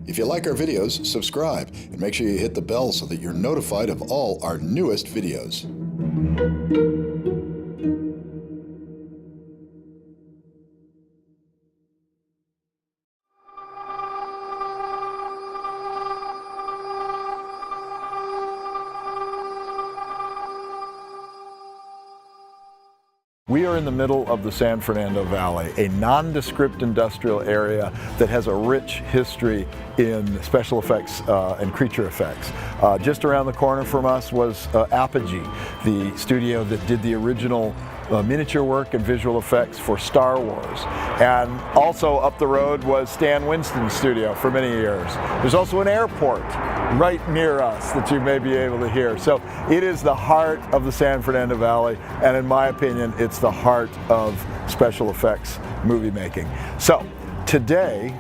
If you like our videos, subscribe and make sure you hit the bell so that you're notified of all our newest videos. We are in the middle of the San Fernando Valley, a nondescript industrial area that has a rich history in special effects and creature effects. Just around the corner from us was Apogee, the studio that did the original miniature work and visual effects for Star Wars. And also up the road was Stan Winston's studio for many years. There's also an airport right near us that you may be able to hear. So it is the heart of the San Fernando Valley, and in my opinion, it's the heart of special effects movie making. So today,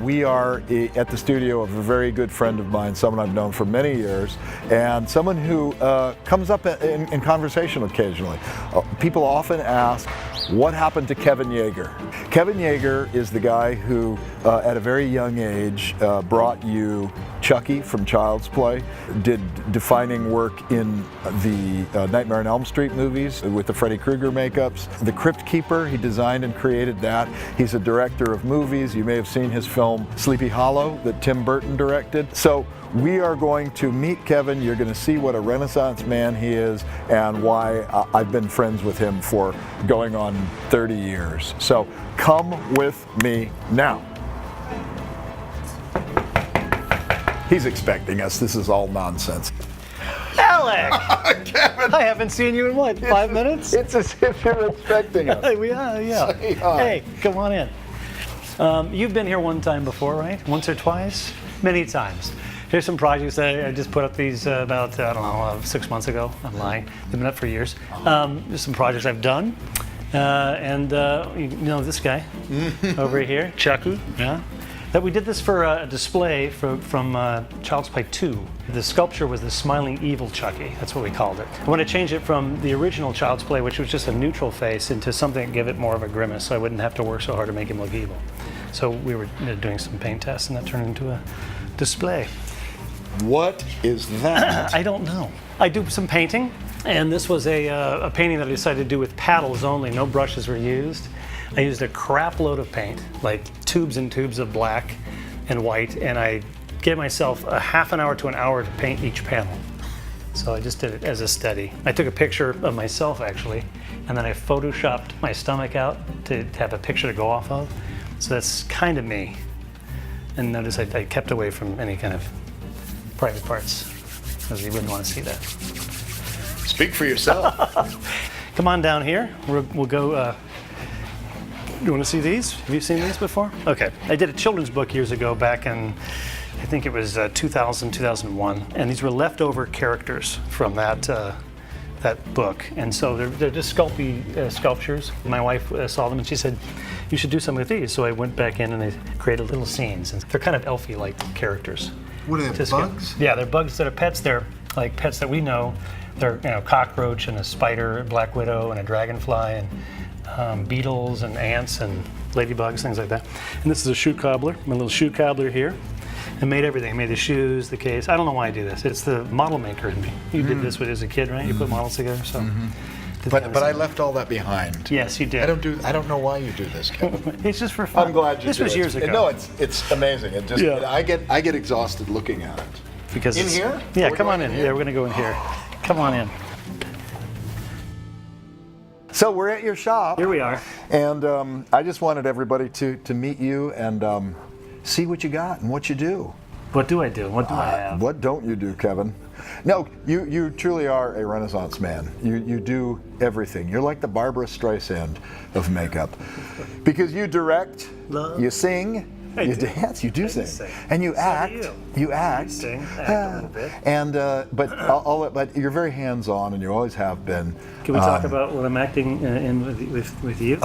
we are at the studio of a very good friend of mine, someone I've known for many years, and someone who comes up in conversation occasionally. People often ask, what happened to Kevin Yagher? Kevin Yagher is the guy who, at a very young age, brought you Chucky from Child's Play, did defining work in the Nightmare on Elm Street movies with the Freddy Krueger makeups. The Crypt Keeper, he designed and created that. He's a director of movies. You may have seen his film Sleepy Hollow that Tim Burton directed. So we are going to meet Kevin. You're going to see what a Renaissance man he is and why I've been friends with him for going on 30 years. So come with me now. He's expecting us. This is all nonsense. Alec! Kevin! I haven't seen you in what, 5 minutes? It's as if you're expecting us. Yeah. Say hi. Hey, come on in. You've been here one time before, right? Once or twice? Many times. Here's some projects that I just put up these about, 6 months ago. I'm lying. They've been up for years. There's some projects I've done. You know this guy over here, Chaku. Yeah. That we did this for a display from Child's Play 2. The sculpture was the Smiling Evil Chucky. That's what we called it. I want to change it from the original Child's Play, which was just a neutral face, into something that gave it more of a grimace, so I wouldn't have to work so hard to make him look evil. So we were doing some paint tests, and that turned into a display. What is that? I don't know. I do some painting, and this was a painting that I decided to do with paddles only. No brushes were used. I used a crap load of paint, like tubes and tubes of black and white, and I gave myself a half an hour to an hour to paint each panel. So I just did it as a study. I took a picture of myself, actually, and then I photoshopped my stomach out to have a picture to go off of. So that's kind of me. And notice I kept away from any kind of private parts, because you wouldn't want to see that. Speak for yourself. Come on down here. We'll go. You want to see these? Have you seen these before? Okay. I did a children's book years ago, back in, I think it was 2000, 2001, and these were leftover characters from that book. And so they're just sculptures. My wife saw them and she said, you should do something with these. So I went back in and I created little scenes. And they're kind of elfy-like characters. What are they, bugs? Yeah, they're bugs that are pets. They're like pets that we know. They're cockroach and a spider, a black widow and a dragonfly, and beetles and ants and ladybugs, things like that. And this is a shoe cobbler, my little shoe cobbler here. I made everything. I made the shoes, the case. I don't know why I do this. It's the model maker in me. You did this as a kid, right? You put models together, so. But I left all that behind. Yes, you did. I don't know why you do this, Kevin. It's just for fun. I'm glad you do. This was years ago. No, it's amazing. It just I get exhausted looking at it. Because in here? Yeah, come on in. Yeah, we're gonna go in here. Come on in. So we're at your shop. Here we are. And I just wanted everybody to meet you and see what you got and what you do. What do I do? What do I have? What don't you do, Kevin? No, you truly are a Renaissance man. You do everything. You're like the Barbara Streisand of makeup. Because you direct, you sing, you dance, you do sing. And you act. You act. Sing, act a little bit. And but you're very hands-on, and you always have been. Can we talk about what I'm acting in with you?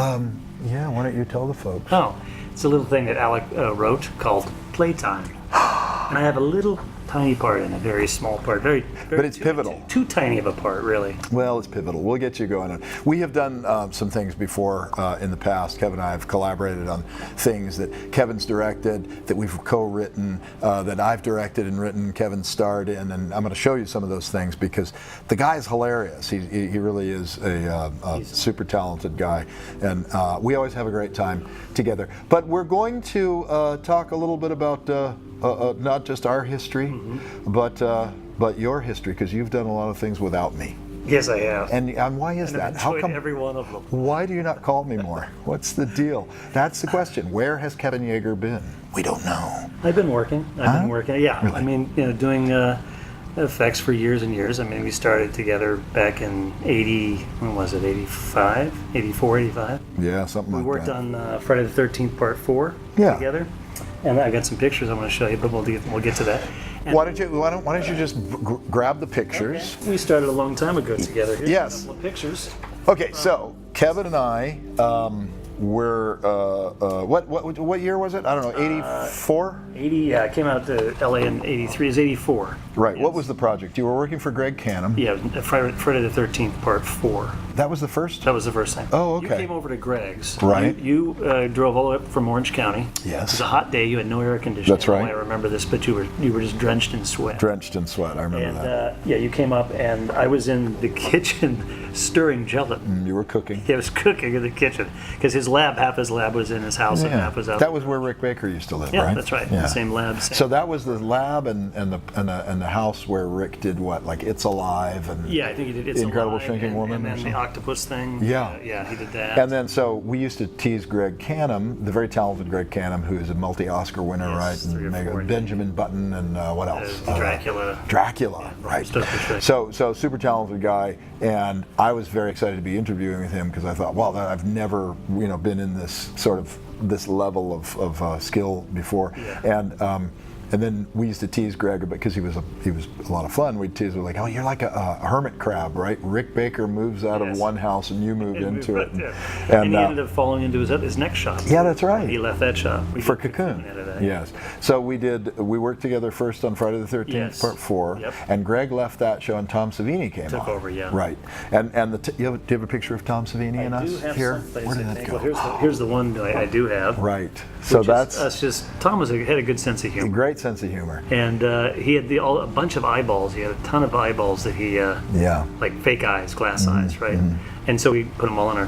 Yeah, why don't you tell the folks? Oh, it's a little thing that Alec wrote called Playtime. And I have a little tiny part in a very small part. Very But it's pivotal. Too tiny of a part, really. Well, it's pivotal. We'll get you going. We have done some things before in the past. Kevin and I have collaborated on things that Kevin's directed, that we've co-written, that I've directed and written, Kevin starred in, and I'm going to show you some of those things because the guy is hilarious. He really is a super talented guy, and we always have a great time together. But we're going to talk a little bit about not just our history, but your history, because you've done a lot of things without me. Yes, I have. And why is that? How come every one of them? Why do you not call me more? What's the deal? That's the question. Where has Kevin Yagher been? We don't know. I've been working. I've been working. Yeah. Really? I mean, doing effects for years and years. I mean, we started together back in 80. When was it? 85, 84, 85. Yeah, something like that. We worked on Friday the 13th Part 4 together. And I got some pictures I want to show you, but we'll get to that. And why don't you just grab the pictures? okay. We started a long time ago together. Here's Yes. a couple of pictures. Okay, so Kevin and I were what year was it? I don't know, 84? 80. Yeah, I came out to LA in 83. It's 84. Right. Yes. What was the project? You were working for Greg Canham. Yeah, Friday the 13th Part 4. That was the first? That was the first time. Oh, okay. You came over to Greg's. Right. You drove all the way up from Orange County. Yes. It was a hot day. You had no air conditioning. That's right. I remember this, but you were just drenched in sweat. Drenched in sweat. I remember And that. yeah, you came up, and I was in the kitchen stirring gelatin. You were cooking. He was cooking in the kitchen because half his lab was in his house, and half was out. That was where Rick Baker used to live, yeah, right? that's right. Yeah. The same lab. So that was the lab and the house where Rick did what, like It's Alive and yeah, I think he did. It's The Incredible Alive Shrinking Woman and or then something? the octopus thing. Yeah. Yeah, he did that. And then so we used to tease Greg Canham, the very talented Greg Canham, who is a multi-Oscar winner, Yes, right? 3 or And 4, Benjamin Button and what else? Dracula. Dracula, right? Stuff was great. So super talented guy, and I was very excited to be interviewing with him because I thought, well, I've never been in this sort of this level of skill before, Yeah. And then we used to tease Greg a bit because he was a lot of fun. We'd tease him like, "Oh, you're like a hermit crab, right? Rick Baker moves out of Yes. one house and you moved into it." And he ended up falling into his next shop. Yeah, that's right. He left that shop. We For did Cocoon. out of that. Yes. So we worked together first on Friday the 13th, Yes. Part 4, Yep. and Greg left that show and Tom Savini came Took on. over, yeah. Right. And do you have a picture of Tom Savini and I us do have here? someplace, Where did I that think. go? Well, here's the one I do have. Right. So which that's is just Tom had a good sense of a humor. great sense of humor. And he had a bunch of eyeballs. He had a ton of eyeballs that he, Yeah. like fake eyes, glass eyes, right? And so we put them all in our.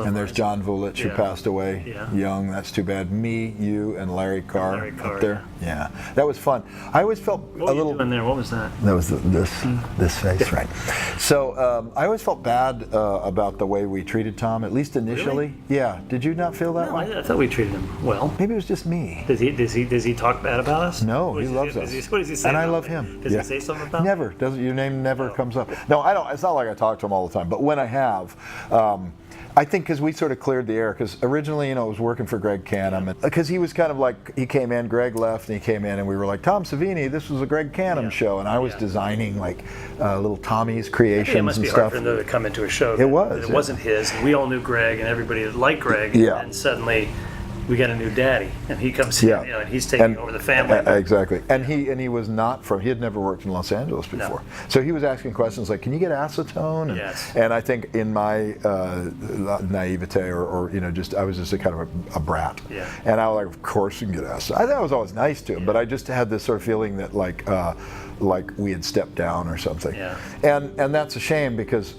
And there's John Vulich, who Yeah. passed away Yeah. young. That's too bad. Me, you, and Larry Carr, Larry Carr, up there. Yeah, that was fun. I always felt What were you doing there? What was that? That was this face, right? So I always felt bad about the way we treated Tom, at least initially. Yeah. Did you not feel that No, way? I thought we treated him well. Maybe it was just me. Does he talk bad about us? No, What he does loves say- us. What does he say? And I about love me? him. Does Yeah. he say something about me? Never. Doesn't your name never comes up? No, I don't. It's not like I talk to him all the time. But when I have, I think because we sort of cleared the air. Because originally, I was working for Greg Canham, because he was kind of like he came in, Greg left, and he came in, and we were like, Tom Savini, this was a Greg Canham show, and I was designing like little Tommy's creations It must and be stuff. hard for him to come into a show. It was, It yeah. wasn't his. And we all knew Greg, and everybody liked Greg. Yeah. And suddenly, we got a new daddy, and he comes in, Yeah. and he's taking over the family. Exactly. And he was not from, he had never worked in Los Angeles before. So he was asking questions like, can you get acetone? And, Yes. and I think in my naivete or just, I was just a kind of a brat. Yeah. And I was like, of course you can get acetone. I thought I was always nice to him, but I just had this sort of feeling that like we had stepped down or something. Yeah. And that's a shame because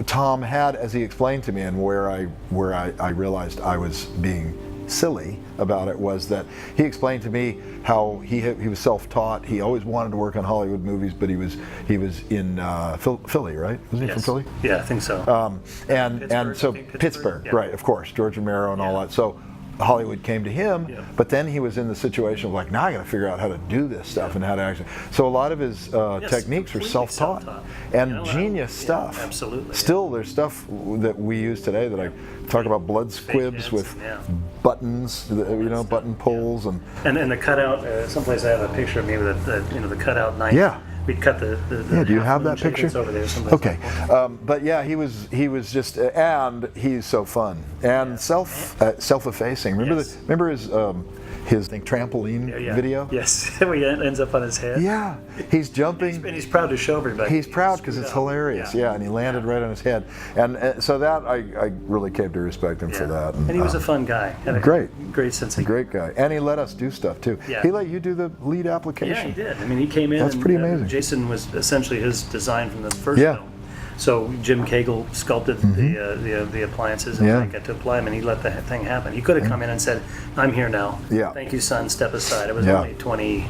Tom had, as he explained to me, and where I realized I was being silly about it, was that he explained to me how he was self-taught. He always wanted to work on Hollywood movies, but he was in Philly, right? Was he from Philly? Yeah, I think so. And so I think Pittsburgh, yeah. right? Of course, George Romero and all that. So Hollywood came to him, but then he was in the situation of like, now I got to figure out how to do this stuff and how to actually. So a lot of his techniques were completely self-taught self-taught. and genius stuff. Absolutely. Still, there's stuff that we use today that I talk about blood squibs hands, with yeah. buttons, button pulls, and And the cutout. Someplace I have a picture of me with the cutout knife. Yeah. We'd cut the yeah. Do you half have moon that shape. picture? It's over there someplace. Okay, but yeah, he was just, and he's so fun and self-effacing. Remember Yes. remember his trampoline Yeah. video? Yes, where he ends up on his head. Yeah, he's jumping. And he's proud to show everybody. He's proud because it's hilarious. Yeah, and he landed right on his head, and so that I really came to respect him for that. And he was a fun guy. Had a great sense of great guy, and he let us do stuff too. Yeah. He let you do the lead application. Yeah, he did. I mean, he came in. That's pretty amazing. Jason was essentially his design from the first Yeah. film. So Jim Cagle sculpted the appliances, and Yeah. I got to apply them, and he let the thing happen. He could have come in and said, "I'm here now. Yeah. Thank you, son. Step aside." It was Yeah. only 20,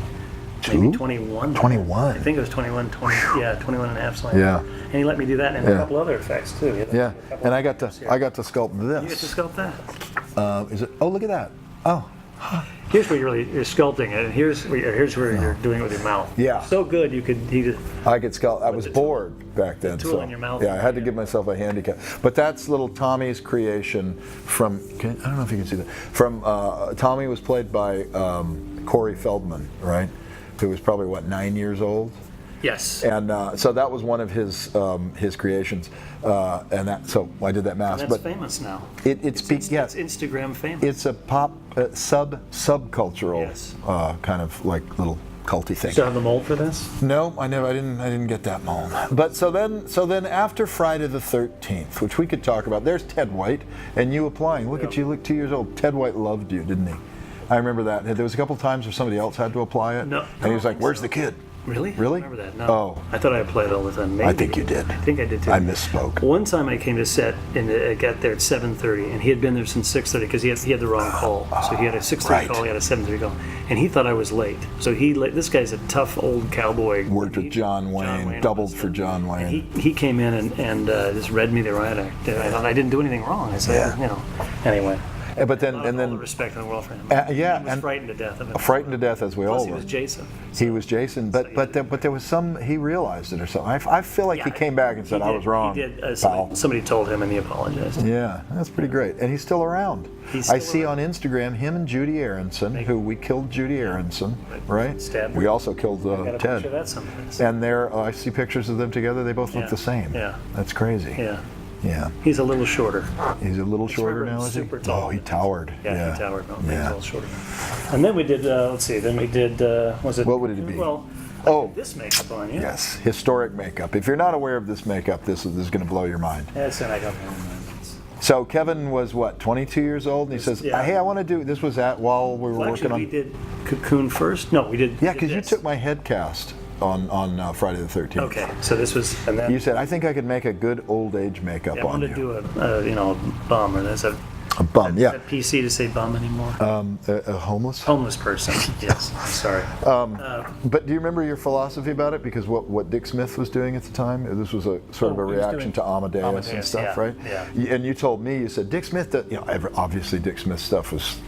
maybe 21. 21. I think it was 21, 21 and a half. Something. Yeah. And he let me do that, and Yeah. a couple other effects too. He had Yeah, a couple and I other got to effects here. sculpt You get to this. sculpt that. Is it? Oh, look at that. Oh, Here's where you're sculpting it, and here's where you're doing it with your mouth. Yeah. So good you could. I could sculpt. I was bored back then, tool so in your mouth. yeah, I had to give myself a handicap. But that's little Tommy's creation from. I don't know if you can see that. From Tommy was played by Corey Feldman, right? Who was probably 9 years old. Yes. And so that was one of his creations, and so I did that mask. That's But famous now. it's Instagram famous. it's a pop subcultural Yes. kind of like little culty thing. Do you have the mold for this? No, I didn't get that mold. But so then after Friday the 13th, which we could talk about, there's Ted White and you applying. Look at you, look 2 years old. Ted White loved you, didn't he? I remember that. There was a couple times where somebody else had to apply it. No, And he was like, "Where's the kid?" Really? Really? I remember that. No. Oh. I thought I applied all the time. Maybe. I think you did. I think I did too. I misspoke. One time I came to set and I got there at 7:30, and he had been there since 6:30 because he had the wrong call. So he had a 6:30 Right. call, he had a 7:30 call, and he thought I was late. So this guy's a tough old cowboy. Worked with John Wayne, doubled for John Wayne. He came in and just read me the riot act. I thought I didn't do anything wrong. I said, Anyway. But then All the respect in the world for him. yeah, He was and frightened to death of him. frightened to death as we all Plus, he were. was Jason. He was Jason, but there was some, he realized it or something. I feel like he came back and said, "I was wrong." He did. pal." Somebody told him and he apologized. Yeah, that's pretty great. And he's still around. He's I still see around. on Instagram him and Judy Aronson, who we killed Judy Aronson, right? Stabbed her. We also killed Got a picture of Ted. that someplace. And I see pictures of them together. They both look Yeah. the same. Yeah. That's crazy. Yeah. Yeah. He's a little shorter. He's a little shorter remember him now, is he? super tall. Oh, he towered. Yeah, he towered. No, he's a Yeah. little shorter. And then we did, let's see, was it? What would it be? Well, Oh, this makeup on you. yes, historic makeup. If you're not aware of this makeup, this is going to blow your mind. That's an icon. So Kevin was what, 22 years old, and he says, Yeah. "Hey, I want to do." This was while we were Well, working actually, on. we did Cocoon first. No, we did. Yeah, did because you this. took my head cast on Friday the 13th. Okay, so this was, and then You said, "I think I could make a good old age makeup I on wanted to you." do a bum, or there's a Bum, yeah. Is that PC to say bum anymore? A homeless. Homeless person. Yes. I'm sorry. But do you remember your philosophy about it? Because what Dick Smith was doing at the time, this was a sort of a he was reaction doing to Amadeus and Amadeus, stuff, yeah, right? yeah. And you told me, you said Dick Smith, obviously Dick Smith's stuff was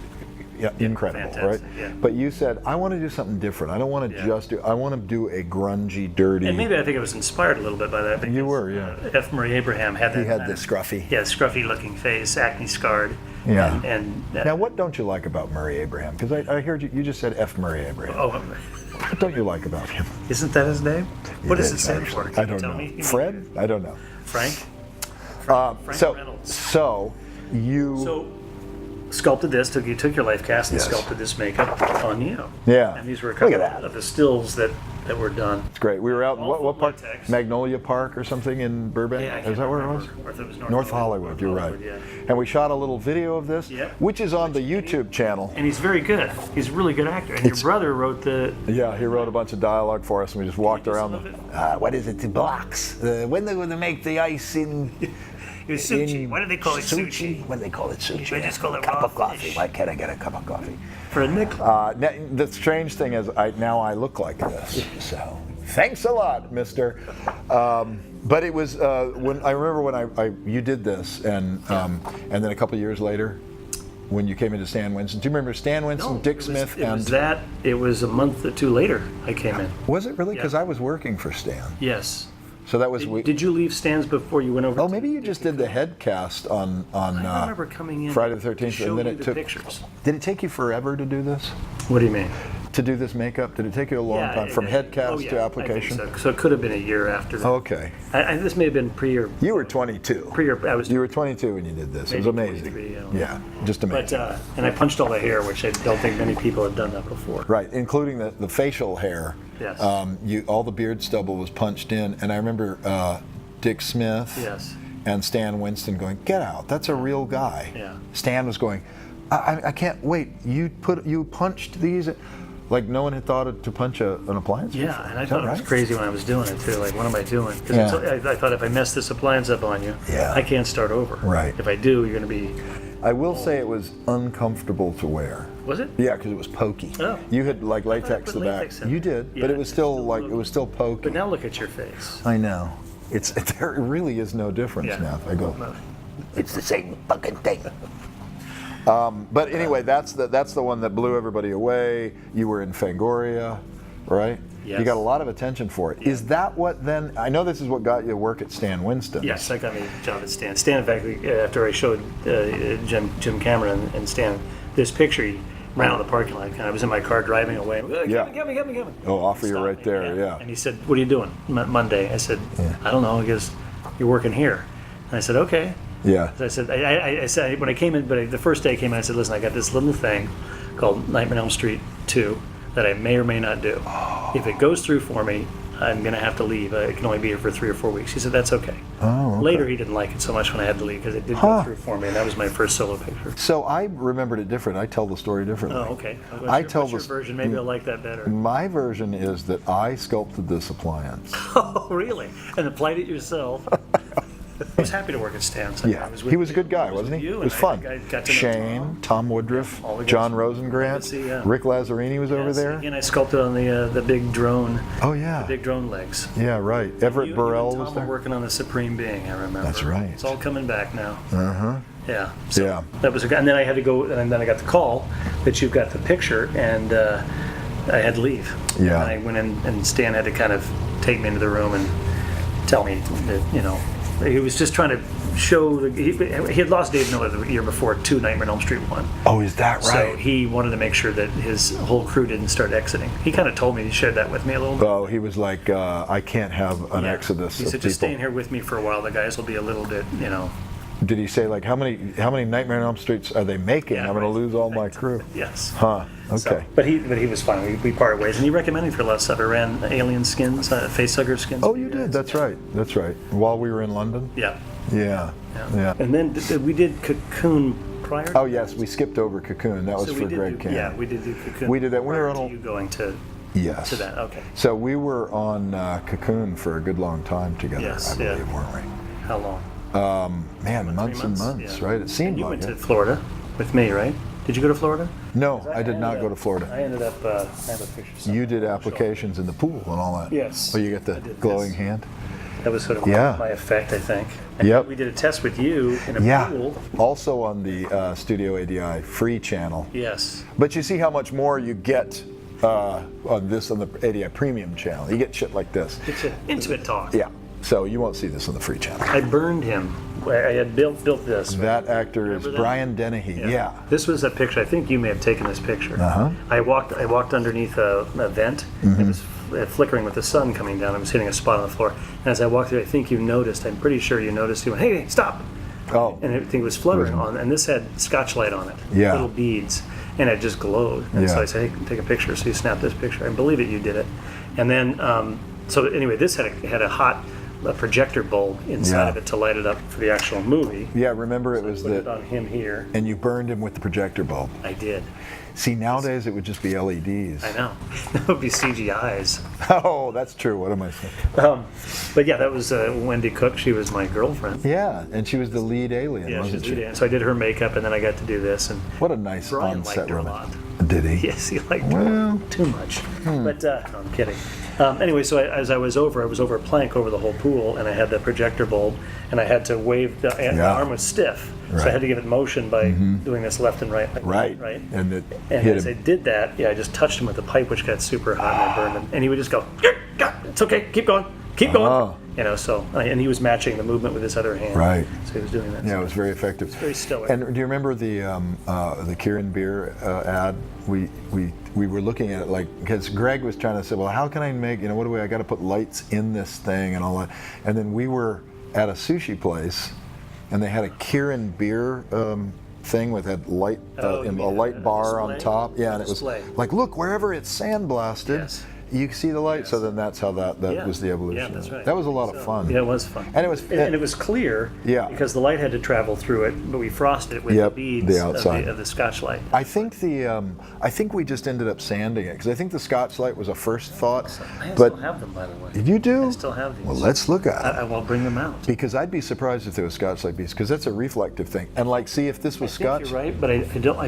incredible, right? Fantastic, yeah. But you said, I want to do something different. I don't want to I want to do a grungy, dirty. And maybe I think it was inspired a little bit by that. Because, You were, yeah. F. Murray Abraham had that. He had kind the of- scruffy. Yeah, scruffy-looking face, acne scarred. Yeah. And Now, what don't you like about Murray Abraham? Because I heard you just said F. Murray Abraham. oh, What don't you like about him? isn't that his name? What does it is, stand actually. for? Can I you don't tell know. me? Fred? I don't know. Frank? Frank So Reynolds. you. So sculpted this. You took your life cast and Yes. sculpted this makeup on you. Yeah. And these were a Look couple at that. of the stills that were done. It's great. We were out in All what full park? latex. Magnolia Park or something in Burbank? Yeah, I can't Is that where it was? remember. Or if it was North Hollywood, you're right. Yeah. And we shot a little video of this, Yep. which is on the YouTube channel. And he's very good. He's a really good actor. And your brother wrote the. Yeah, he wrote a bunch of dialogue for us, and we just walked do around. some of it? What is it? The blocks. When they're going to make the ice in? It was sushi. Why do they call it sushi? When they call it sushi? They just call it cup raw of coffee. fish. Why can't I get a cup of coffee? For a nickel. The strange thing is, now I look like this. So thanks a lot, Mister. But it was when I remember when you did this, and then a couple of years later, when you came into Stan Winston. Do you remember Stan Winston, Dick Smith, It was a month or two later I came in. Was it really? Because Yeah. I was working for Stan. Yes. So that was. Did you leave Stan's before you went over? Oh, maybe you just did the head cast on I remember coming in Friday the 13th, show and then you it the took. pictures. Did it take you forever to do this? What do you mean? To do this makeup? Did it take you a long time from head cast to application? I think so. So it could have been a year after that. Okay. This may have been pre or. You were 22. I was. You were 22 when you did this. It was maybe amazing. 23, Yeah, just amazing. But and I punched all the hair, which I don't think many people have done that before. Right, including the facial hair. Yes. All the beard stubble was punched in, and I remember Dick Smith. Yes. And Stan Winston going, "Get out! That's a real guy." Yeah. Stan was going, "I can't wait. You punched these." Like no one had thought to punch an appliance. Yeah, before. and I Is thought that it was right? crazy when I was doing it too. Like, what am I doing? Because Yeah. I thought if I mess this appliance up on you, Yeah. I can't start over. Right. If I do, you're going to be. I will say it was uncomfortable to wear. Was it? Yeah, because it was pokey. Oh. You had like I latex put the back. latex in You it. did, Yeah, but it was it still still like looked- it was still pokey. But now look at your face. I know. There really is no difference Yeah. now. I go. No. It's the same fucking thing. But anyway, that's the one that blew everybody away. You were in Fangoria, right? Yes. You got a lot of attention for it. Is that what then? I know this is what got you work at Stan Winston. Yes, that got me a job at Stan. Stan, in fact, after I showed Jim Cameron and Stan this picture, he ran out of the parking lot. And I was in my car driving away. Yeah. Get me. Oh, offer you Stopped right me, there, yeah. And he said, "What are you doing Monday?" I said, Yeah. "I don't know." He goes, "You're working here." And I said, "Okay." Yeah. So I said, I said when I came in, but the first day I came in, I said, "Listen, I got this little thing called Nightmare on Elm Street 2 that I may or may not do. If it goes through for me, I'm going to have to leave. I can only be here for 3 or 4 weeks." He said, "That's okay." Oh, okay. Later, he didn't like it so much when I had to leave because it did go through for me, and that was my first solo picture. So I remembered it different. I tell the story differently. Oh, okay. What's What's your version? Maybe I'll like that better. My version is that I sculpted this appliance. Oh, really? And applied it yourself? I was happy to work at Stan's. Yeah, he was a good guy, wasn't he? It was fun. I got to know Shane, Tom Woodruff, all the guys John from Rosengrant, Legacy, yeah. Rick Lazzarini was over Yes, there. and I sculpted on the big drone, Oh yeah, big drone legs. yeah, right. Everett You Burrell and Tom was were there. working on the Supreme Being. I remember. That's right. It's all coming back now. Uh huh. Yeah. So Yeah. That was and then I had to go, and then I got the call that you've got the picture, and I had to leave. Yeah. And I went in, and Stan had to kind of take me into the room and tell me that he was just trying to show he had lost Dave Miller the year before to Nightmare on Elm Street 1. Oh, is that So right? he wanted to make sure that his whole crew didn't start exiting. He kind of told me, he shared that with me a little bit. Oh, he was like, I can't have an Yeah. exodus He of said, "Just stay in people. here with me for a while. The guys will be a little bit, Did he say like how many Nightmare on Elm Streets are they making? Yeah, I'm going to right. lose all my crew. Yes. Huh. So, Okay. but he was fine. We parted ways, and he recommended me for a lot of stuff. I ran Alien Skins, Facehugger Skins. Oh, you did. That's right. That's right. While we were in London. Yeah. Yeah. Yeah. And then we did Cocoon prior. Oh yes, we skipped over Cocoon. That was So for we did Greg Cannon. Yeah, we did do Cocoon. We did that. We were prior on to a- you going to Yes. that. Okay. So we were on Cocoon for a good long time together, Yes, I yeah. believe, weren't we? How long? Man, months and months, Yeah. right? It seemed And you like went to it. Florida with me, right? Did you go to Florida? No, I did not go to I Florida. ended up. I have a picture. somewhere. You did applications in the pool and all that. Yes. Oh, you got the I did, glowing yes. hand. That was sort of Yeah. my effect, I think. And Yep. We did a test with you in a Yeah. pool. Also on the Studio ADI free channel. Yes. But you see how much more you get on the ADI premium channel. You get shit like this. It's an intimate talk. Yeah. So you won't see this on the free channel. I burned him. I had built this. That actor is Remember that? Brian Dennehy. Yeah. This was a picture. I think you may have taken this picture. Uh-huh. I walked underneath a vent. Mm-hmm. It was flickering with the sun coming down. I was hitting a spot on the floor. And as I walked through, I think you noticed. I'm pretty sure you noticed. You went, "Hey, stop!" Oh. And everything was fluttering on. And this had Scotch light on it. Yeah. Little beads, and it just glowed. And so Yeah. I said, "Hey, take a picture." So you snapped this picture. I believe it. You did it. And then, so anyway, this had a hot projector bulb inside Yeah. of it to light it up for the actual movie. Yeah, remember it was Put it the, on him here. and you burned him with the projector bulb. I did. See, nowadays it would just be LEDs. I know. That would be CGI's. Oh, that's true. What am I saying? But yeah, that was Wendy Cook. She was my girlfriend. Yeah, and she was the lead alien, Yeah, wasn't she's she? really. So I did her makeup, and then I got to do this. And What a nice Brian on-set liked her a woman. lot. Did he? Yes, he liked her Well, too much. But no, I'm kidding. Anyway, so as I was over a plank over the whole pool, and I had the projector bulb, and I had to wave. The Yeah. arm was stiff, so I Right. had to give it motion by doing this left and right. Like Right. Right. And it And hit as I him. did that, I just touched him with the pipe, which got super hot, and I burned him. And he would just go, "Yeah, yeah, "It's okay, keep going, keep going. You know, so, and he was matching the movement with his other hand. Right. So he was doing that. Yeah, it was very effective. Very stellar. And do you remember the Kirin beer ad? We were looking at it like, because Greg was trying to say, well, how can I make, what do I got to put lights in this thing and all that. And then we were at a sushi place, and they had a Kirin beer thing with a light, a light bar on top. Yeah, and it was like, look, wherever it's sandblasted. Yes. You can see the light, so then that's how that was the evolution. Yeah, that's right. That was a lot of fun. Yeah, it was fun. And it was clear. Yeah. Because the light had to travel through it, but we frosted it with the beads of the Scotch light. I think I think we just ended up sanding it because I think the Scotch light was a first thought. I still have them, by the way. You do? I still have these. Well, let's look at it. I will bring them out. Because I'd be surprised if there was Scotch light beads, because that's a reflective thing. And like, see if this was Scotch. You're right, but I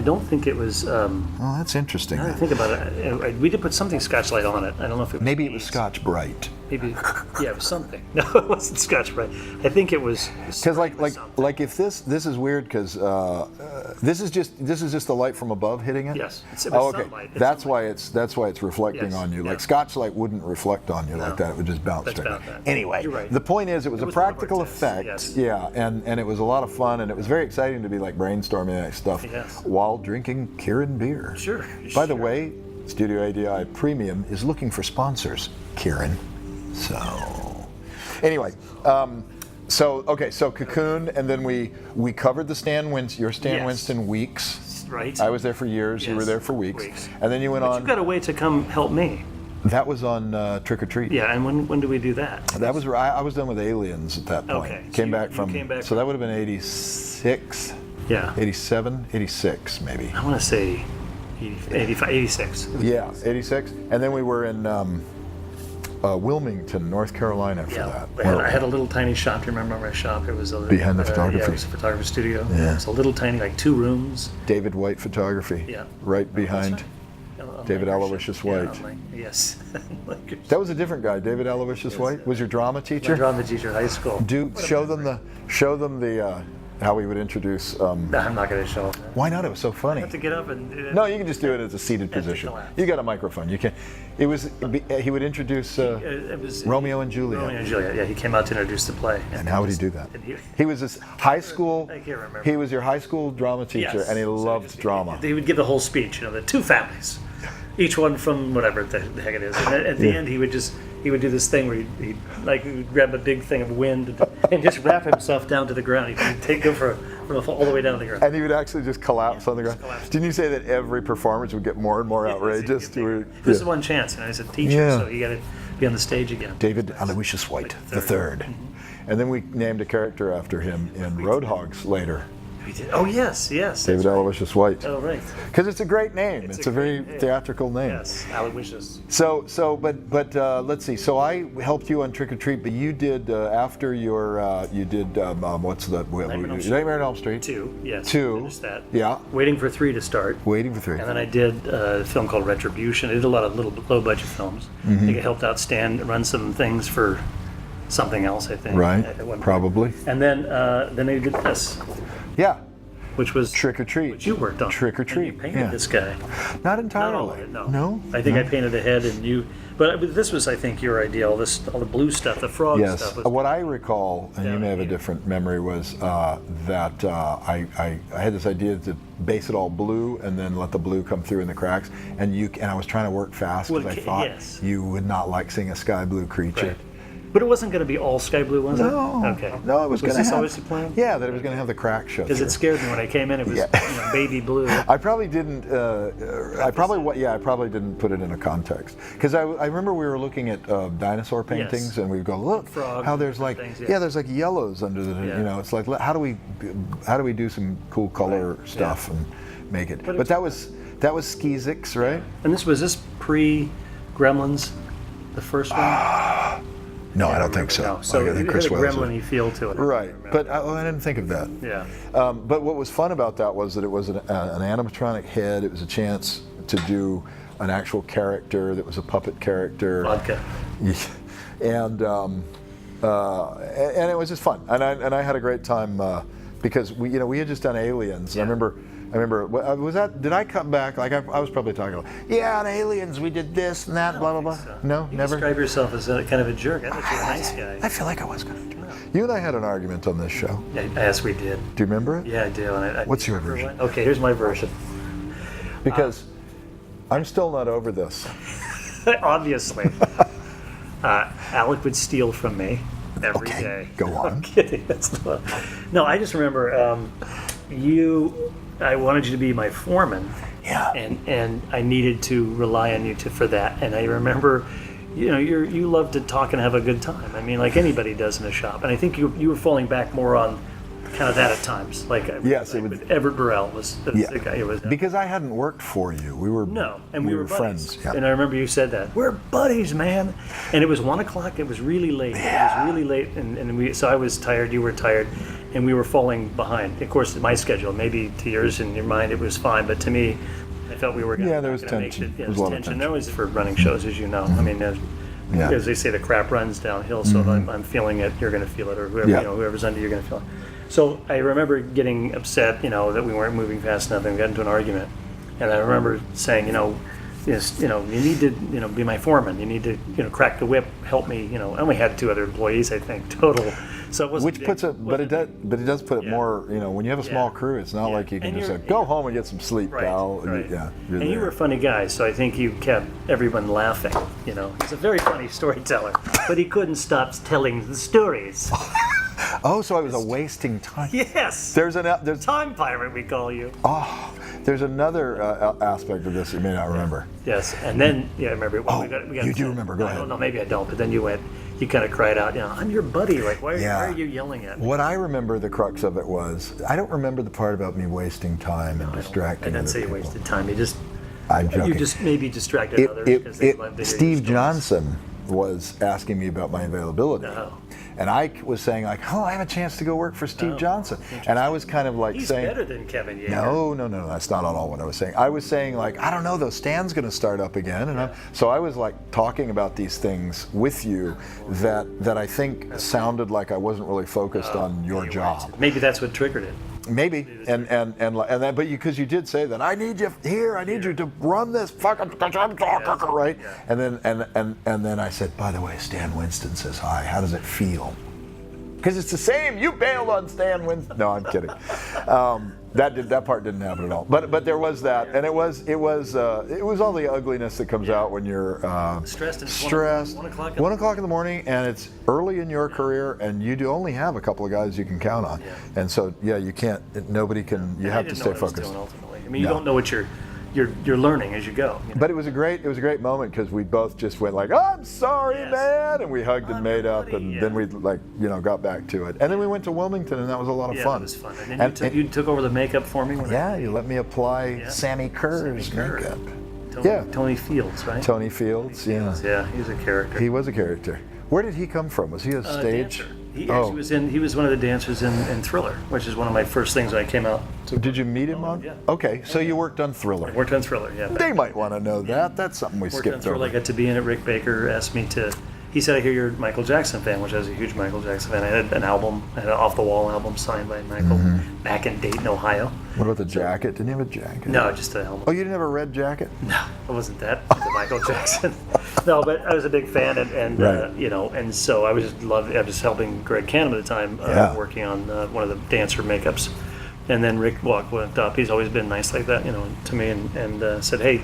don't think it was. Oh, that's interesting. I think about it. We did put something Scotch light on it. I don't know if it. Maybe it was Scotch Bright. Maybe, yeah, it was something. No, it wasn't Scotch Bright. I think it was. Because like if this is weird because this is just the light from above hitting it. Yes. It's okay. Sunlight. That's why it's reflecting on you. Yeah. Like Scotch light wouldn't reflect on you like that. It would just bounce That's straight. about that. Anyway, You're right. the point is, it was a practical effect. Yes. Yeah, and it was a lot of fun, and it was very exciting to be like brainstorming that stuff while drinking Kirin beer. Sure. By the way, Studio ADI Premium is looking for sponsors. Kirin. So, anyway, so Cocoon, and then we covered the your Stan Winston weeks. Right. I was there for years. You were there for weeks. And then you went on. You got a way to come help me. That was on Trick or Treat. Yeah, and when did we do that? That was I was done with Aliens at that point. Okay. Came back from. So that would have been 86. Yeah. 87, 86 maybe. I want to say 85, 86. Yeah, 86. And then we were in Wilmington, North Carolina for that. I had a little tiny shop. Do you remember my shop? It was behind the photography. Yeah, it was a photography studio. Yeah. It's a little tiny, like 2 rooms. David White Photography. Yeah. Right behind David Aloysius White. Yes. That was a different guy. David Aloysius White was your drama teacher. My drama teacher in high school. Show them the how we would introduce. I'm not going to show them. Why not? It was so funny. I have to get up and. No, you can just do it as a seated position. You got a microphone. You can. He would introduce Romeo and Juliet. Romeo and Juliet. Yeah, he came out to introduce the play. And how would he do that? He was this high school. I can't remember. He was your high school drama teacher, and he loved drama. He would give the whole speech. The 2 families, each one from whatever the heck it is. And at the end, he would do this thing where he would grab a big thing of wind and just wrap himself down to the ground. He'd take him all the way down to the ground. And he would actually just collapse on the ground. Didn't you say that every performance would get more and more outrageous? This is one chance, and I was a teacher, so you got to be on the stage again. David Aloysius White, the third. And then we named a character after him in Roadhogs later. We did. Oh yes. David Aloysius White. Oh right. Because it's a great name. It's a very theatrical name. Yes, Aloysius. But let's see. So I helped you on Trick or Treat, but you did after your you did what's the Nightmare on Elm Street. 2. Yes. 2. Finished that. Yeah. Waiting for 3 to start. Waiting for 3. And then I did a film called Retribution. I did a lot of little low budget films. I think I helped out Stan run some things for something else. I think. Right. At one point. Probably. And then I did this. Yeah. Which was Trick or Treat. Which you worked on. Trick or Treat. And you painted this guy. Not entirely. Not all of it, no. No. I think I painted the head, and you. But this was, I think, your idea. All the blue stuff, the frog stuff. Yes. What I recall, and you may have a different memory, was that I had this idea to base it all blue and then let the blue come through in the cracks. And I was trying to work fast because I thought you would not like seeing a sky blue creature. Right. But it wasn't going to be all sky blue, was it? No. Okay. No, it was going to have. Was this always the plan? Yeah, that it was going to have the crack show. Because it scared me when I came in. It was baby blue. I probably didn't. I probably didn't put it in a context. Because I remember we were looking at dinosaur paintings, and we'd go, look how there's like there's like yellows under the it's like how do we do some cool color stuff and make it. But that was Skeezix, right? And was this pre Gremlins, the first one? No, I don't think so. No. So it had a gremlin-y feel to it. Right, but I didn't think of that. Yeah. But what was fun about that was that it was an animatronic head. It was a chance to do an actual character that was a puppet character. Vodka. And it was just fun, and I had a great time because we had just done Aliens. Yeah. I remember I remember, was that, did I cut back? Like, I was probably talking, yeah, on Aliens, we did this and that, blah, blah, blah. So. No, you never? describe yourself as a, kind of a jerk. I thought you were a nice guy. I feel like I was kind of a jerk. You and I had an argument on this show. Yes, we did. Do you remember it? Yeah, I do. And What's your version? What? Okay, here's my version. Because I'm still not over this. Obviously. Alec would steal from me every day. Okay, go on. I'm kidding. No, I just remember I wanted you to be my foreman. Yeah. And I needed to rely on you for that. And I remember, you love to talk and have a good time. I mean, like anybody does in a shop. And I think you were falling back more on kind of that at times. Like yes, Everett Burrell was the guy who was. Because I hadn't worked for you. We were we were friends. Yeah. And I remember you said that we're buddies, man. And it was 1 o'clock. It was really late. Yeah. It was really late, and so I was tired. You were tired, and we were falling behind. Of course, my schedule, maybe to yours and your mind, it was fine, but to me, I felt we were. There was tension. There was a lot of tension. There was for running shows, as you know. I mean. As they say, the crap runs downhill. So if I'm feeling it, you're going to feel it, or whoever, whoever's under, you're going to feel it. So I remember getting upset, that we weren't moving fast enough, and we got into an argument. And I remember saying, you need to, be my foreman. You need to, crack the whip, help me. I only had 2 other employees, I think, total. So it wasn't. Which puts it, but it does put it more. When you have a small crew, it's not like you can just say, go home and get some sleep, pal. Right. And you were a funny guy, so I think you kept everyone laughing. He's a very funny storyteller, but he couldn't stop telling the stories. Oh, so I was wasting time. Yes. There's time pirate, we call you. Oh, there's another aspect of this you may not remember. Yes, and then I remember. Oh, we got you do remember? Go ahead. No, maybe I don't. But then you kind of cried out, I'm your buddy. Like, why are you yelling at me? What I remember, the crux of it was, I don't remember the part about me wasting time and distracting. I didn't say you wasted time. I'm joking. You just maybe distracted others because they loved to hear Steve Johnson was asking me about my availability. Oh. And I was saying, I have a chance to go work for Steve Johnson. And I was kind of like saying... He's better than Kevin Yagher. No, that's not at all what I was saying. I was saying, I don't know, though, Stan's going to start up again. And so I was, talking about these things with you that I think sounded like I wasn't really focused on your job. Maybe that's what triggered it. Maybe, and that, but because you did say that, I need you here. I need you to run this fucking, right? Yeah. And then I said, by the way, Stan Winston says hi. How does it feel? Because it's the same. You bailed on Stan Winston. No, I'm kidding. That part didn't happen at all. But there was that, and it was all the ugliness that comes out when you're stressed. 1 o'clock in the morning, and it's early in your career, and you do only have a couple of guys you can count on, and so you can't. Nobody can. You have to stay focused. Ultimately, I mean, you don't know what you're learning as you go. But it was a great moment because we both just went like, I'm sorry, man, and we hugged and made up, and then we got back to it, and then we went to Wilmington, and that was a lot of fun. That was fun. And then you took over the makeup for me. You let me apply Sammy Kerr's makeup. Tony Fields, right? Tony Fields, yeah, he's a character. He was a character. Where did he come from? Was he a stage? Dancer. He actually he was one of the dancers in Thriller, which is one of my first things when I came out. Did you meet him on? Yeah. Okay, so you worked on Thriller. I worked on Thriller, yeah. They might want to know that. That's something we skipped over. I got to be in it. Rick Baker asked me to. He said, I hear you're a Michael Jackson fan, which I was a huge Michael Jackson fan. I had an Off the Wall album signed by Michael back in Dayton, Ohio. What about the jacket? Didn't you have a jacket? No, just a helmet. Oh, you didn't have a red jacket? No, it wasn't that. The Michael Jackson. No, but I was a big fan, and and so I was helping Greg Canham at the time, working on one of the dancer makeups. And then Rick went up. He's always been nice like that, to me, and said, hey,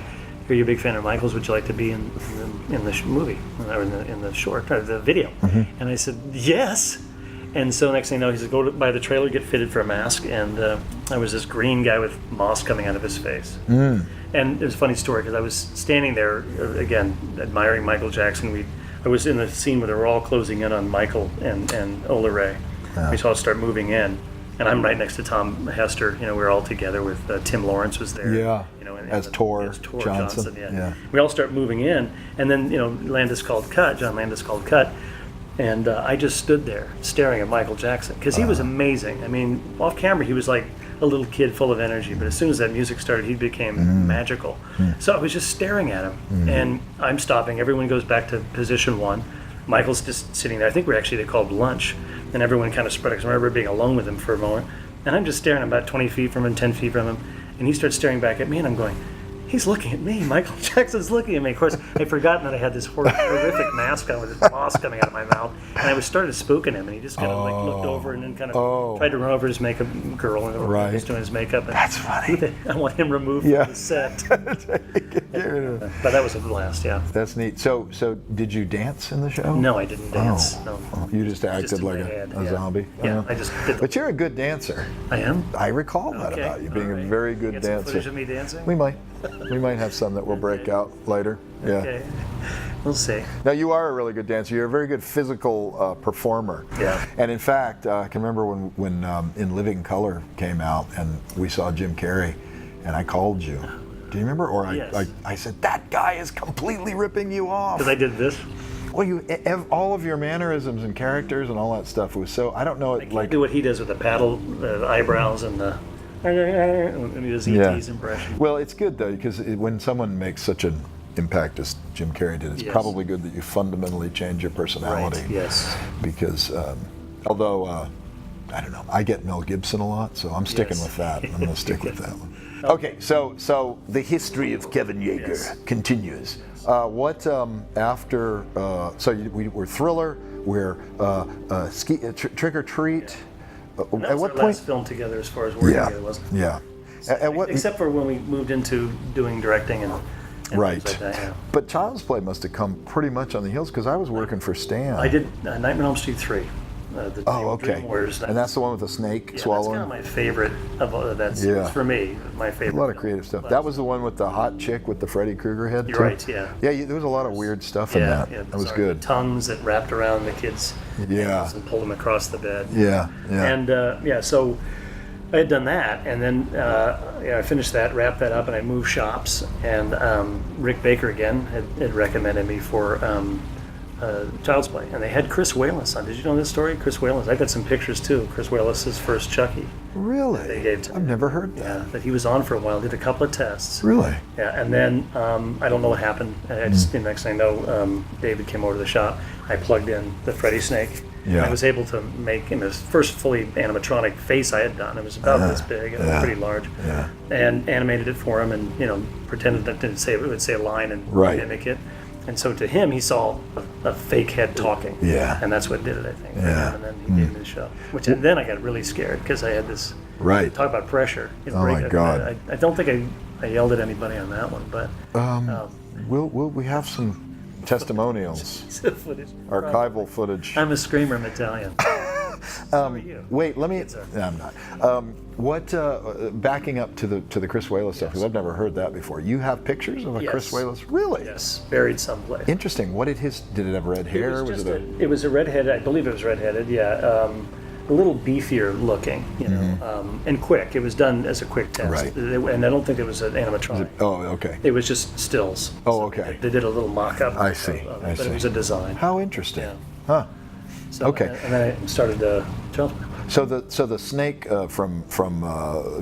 are you a big fan of Michael's? Would you like to be in the movie or in the short or the video? And I said yes. And so next thing you know, he said, go by the trailer, get fitted for a mask, and I was this green guy with moss coming out of his face. And it was a funny story because I was standing there again admiring Michael Jackson. I was in the scene where they were all closing in on Michael and Ola Ray. We saw it start moving in. And I'm right next to Tom Hester. We were all together with Tim Lawrence was there. Yeah. As Tor Johnson. Yeah. We all start moving in, and then John Landis called cut, and I just stood there staring at Michael Jackson because he was amazing. I mean, off camera he was like a little kid full of energy, but as soon as that music started, he became magical. So I was just staring at him, and I'm stopping. Everyone goes back to position one. Michael's just sitting there. I think they called lunch, and everyone kind of spread. Because I remember being alone with him for a moment, and I'm just staring about 20 feet from him, 10 feet from him, and he starts staring back at me, and I'm going, he's looking at me. Michael Jackson's looking at me. Of course, I'd forgotten that I had this horrific mask on with this moss coming out of my mouth. And I was started spooking him, and he just kind of like looked over and then kind of tried to run over his makeup girl and Right. was doing his makeup. And That's funny. I want him removed from the set. But that was a blast, yeah. That's neat. So did you dance in the show? No, I didn't dance. No. You just acted Just in like my head, a zombie? Yeah, I just did. But you're a good dancer. I am? I recall that Okay, about you, being all right. a very good Get some dancer. footage of me dancing? We might. We might have some that we'll break out later. Yeah. Okay. We'll see. Now, you are a really good dancer. You're a very good physical performer. Yeah. And in fact, I can remember when In Living Color came out and we saw Jim Carrey, and I called you. Do you remember? Or Yes. I said, that guy is completely ripping you off. Because I did this. Well, all of your mannerisms and characters and all that stuff was so, I don't know, I can't do what he does with the paddle, the eyebrows, and the. And he does E.T.'s impression. Well, it's good though, because when someone makes such an impact as Jim Carrey did, it's Yes. probably good that you fundamentally change your personality. Right, yes. Because although I don't know, I get Mel Gibson a lot, so I'm sticking Yes. with that. I'm going to stick with that one. Okay, so the history of Kevin Yagher Yes. continues. What after? We were Thriller. We're Trick or Treat. And that At was what our point? last film together as far as working together, wasn't it? Yeah. At what? Except for when we moved into doing directing and Right. things like that, yeah. But Child's Play must have come pretty much on the heels because I was working for Stan. I did Nightmare on Elm Street 3. The Oh, okay. Dream Warriors. And that's the one with the snake yeah, swallowing. that's kind of my favorite of all of that. Yeah. For me, my A favorite. lot of creative stuff. That was the one with the hot chick with the Freddy Krueger head. You're too? right, yeah. Yeah, there was a lot of weird stuff in that. Yeah, That was sorry, good. The tongues that wrapped around the kids' Yeah. ankles and pulled them across the bed. Yeah, yeah. And so I had done that, and then I finished that, wrapped that up, and I moved shops. And Rick Baker again had recommended me for Child's Play, and they had Chris Walas on. Did you know this story? Chris Walas. I got some pictures too. Chris Walas' first Chucky. Really? They gave to I've me. never heard that. Yeah, that he was on for a while. Did a couple of tests. Really? Yeah, and then I don't know what happened. I just the next thing I know, David came over to the shop. I plugged in the Freddy snake. Yeah. I was able to make him his first fully animatronic face I had done. It was about this big and yeah. pretty large. Yeah. And animated it for him, and pretended that it would say a line and Right. mimic it. And so to him, he saw a fake head talking. Yeah. And that's what did it, I think. Yeah. And then he gave me the show. And then I got really scared because I had this. Right. Talk about pressure. Oh my God. I don't think I yelled at anybody on that one, but We have some testimonials, footage. archival footage. I'm a screamer Italian. So are you. Wait, let me. sir. No, I'm not. Backing up to the Chris Walas stuff, because I've never heard that before. You have pictures of a Yes. Chris Walas? Really? Yes, buried someplace. Interesting. What did did it have red hair? It was, just it it was a redhead. I believe it was redheaded. Yeah, a little beefier looking, and quick. It was done as a quick test, Right. And I don't think it was an animatronic. Oh, okay. It was just stills. Oh, okay. They did a little mock-up. I see, of I it, but see. it was a design. How interesting. Yeah. Huh. So, okay. And then I started Child's Play. So the snake from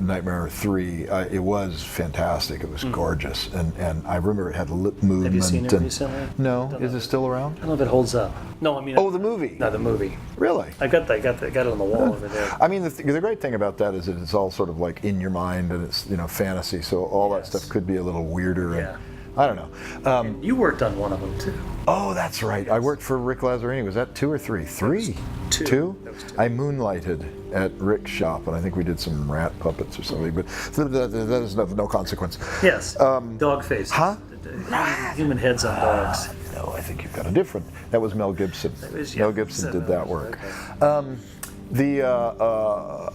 Nightmare 3, it was fantastic. It was gorgeous, and I remember it had lip movement. Have you seen it and, recently? No, is it still around? I don't know if it holds up. No, I mean. Oh, the movie. No, the movie. Really? I got it on the wall over there. I mean, the great thing about that is that it's all sort of like in your mind, and it's fantasy. So all that Yes. stuff could be a little weirder. Yeah. And, I don't know. You worked on one of them too. Oh, that's right. I worked for Rick Lazzarini. Was that 2 or 3? 3. two. Two? That was two. I moonlighted at Rick's shop, and I think we did some rat puppets or something. But that is of no consequence. Yes. Dog faces. Huh? Human heads on dogs. No, I think you've got a different. That was Mel Gibson. was- Mel yeah, Gibson did so- that work. okay.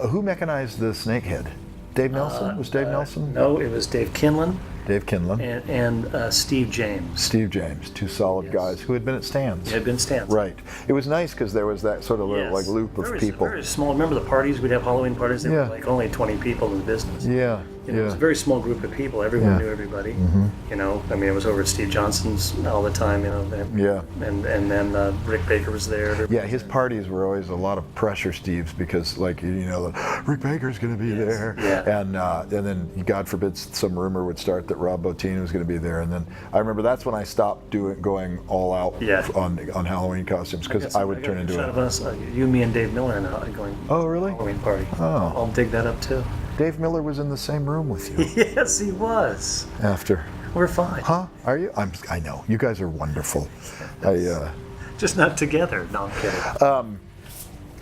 Who mechanized the snakehead? Dave Nelson? Was Dave Nelson? No, it was Dave Kinlan Dave Kinlan. and Steve James. Steve James, two solid guys who had been at Stan's. It had been Stan's. Right. It was nice because there was that sort of Yes. like loop of Very- people. Very small. Remember the parties? We'd have Halloween parties. There Yeah. were like only 20 people in the business. Yeah. It was Yeah. a very small group of people. Everyone Yeah. knew everybody. I mean, it was over at Steve Johnson's all the time. Yeah. And then Rick Baker was there. Everybody Yeah, was his there. parties were always a lot of pressure, Steve's, because like Rick Baker's going to be there, Yeah. and then God forbid some rumor would start that Rob Bottin was going to be there, and then I remember that's when I stopped going all out Yeah. on Halloween costumes because I would turn into a shot a. of us, you, me, and Dave Miller, and going. Oh, really? Halloween party. Oh. I'll dig that up too. Dave Miller was in the same room with you Yes, he was. after. We're fine. Huh? Are you? I know. You guys are wonderful. Just not together. No, I'm kidding.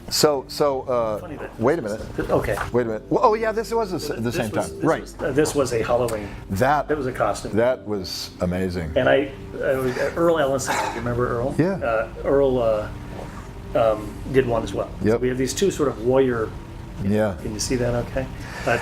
Funny that wait a minute. Okay. Wait a minute. Well, oh yeah, this was the same time. Right. This was a Halloween. That was a costume. That was amazing. And Earl Ellison, do you remember Earl? Yeah. Earl did one as well. Yep. So we have these two sort of warrior. Yeah. Can you see that okay?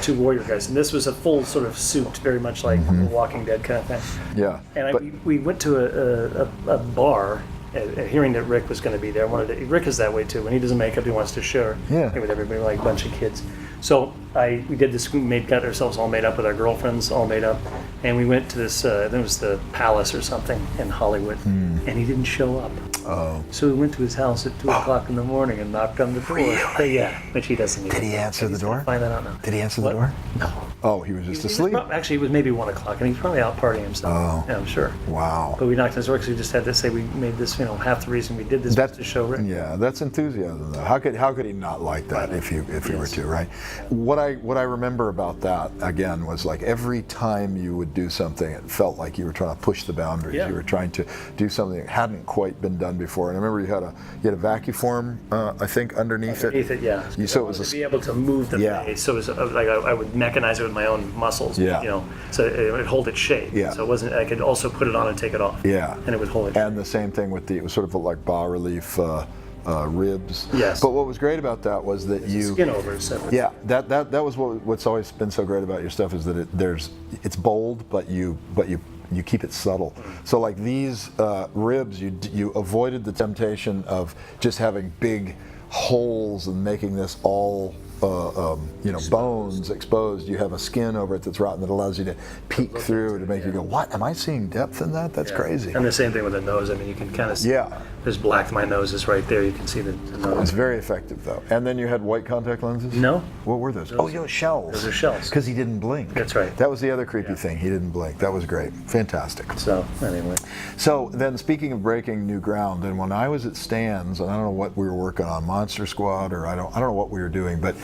Two warrior guys. And this was a full sort of suit, very much like The Walking Dead kind of thing. Yeah. And we went to a bar, hearing that Rick was going to be there. Rick is that way too. When he does makeup, he wants to share with everybody, like a bunch of kids. So we did this. Got ourselves all made up with our girlfriends, all made up, and we went to this. I think it was the Palace or something in Hollywood, and he didn't show up. Oh. So we went to his house at 2:00 in the morning and knocked on the door. Really? Yeah, which he doesn't. Did he answer the door? Find that out now. Did he answer the door? No. Oh, he was just asleep. Actually, it was maybe 1:00, and he's probably out partying himself. Oh. Yeah, I'm sure. Wow. But we knocked on his door because we just had to say we made this. Half the reason we did this was to show Rick. Yeah, that's enthusiasm though. How could he not like that if you were to, right? What I remember about that again was like every time you would do something, it felt like you were trying to push the boundaries. Yeah. You were trying to do something that hadn't quite been done before. And I remember you had a vacuform, I think, underneath it. Underneath it, yeah. So it was to be able to move the face. So it was like I would mechanize it with my own muscles. Yeah. So it would hold its shape. Yeah. So it wasn't. I could also put it on and take it off. Yeah. And it would hold it. And the same thing with it was sort of like bas relief ribs. Yes. But what was great about that was that you skin over it. Separate. Yeah, that was what's always been so great about your stuff is that it's bold, but you keep it subtle. So like these ribs, you avoided the temptation of just having big holes and making this all bones exposed. You have a skin over it that's rotten that allows you to peek through to make you go, what? Am I seeing depth in that? That's crazy. And the same thing with the nose. I mean, you can kind of see. Yeah. There's black. My nose is right there. You can see the nose. It's very effective though. And then you had white contact lenses? No. What were those? Oh, shells. Those are shells. Because he didn't blink. That's right. That was the other creepy thing. He didn't blink. That was great. Fantastic. So anyway. So then, speaking of breaking new ground, and when I was at Stan's, and I don't know what we were working on, Monster Squad, or I don't know what we were doing, but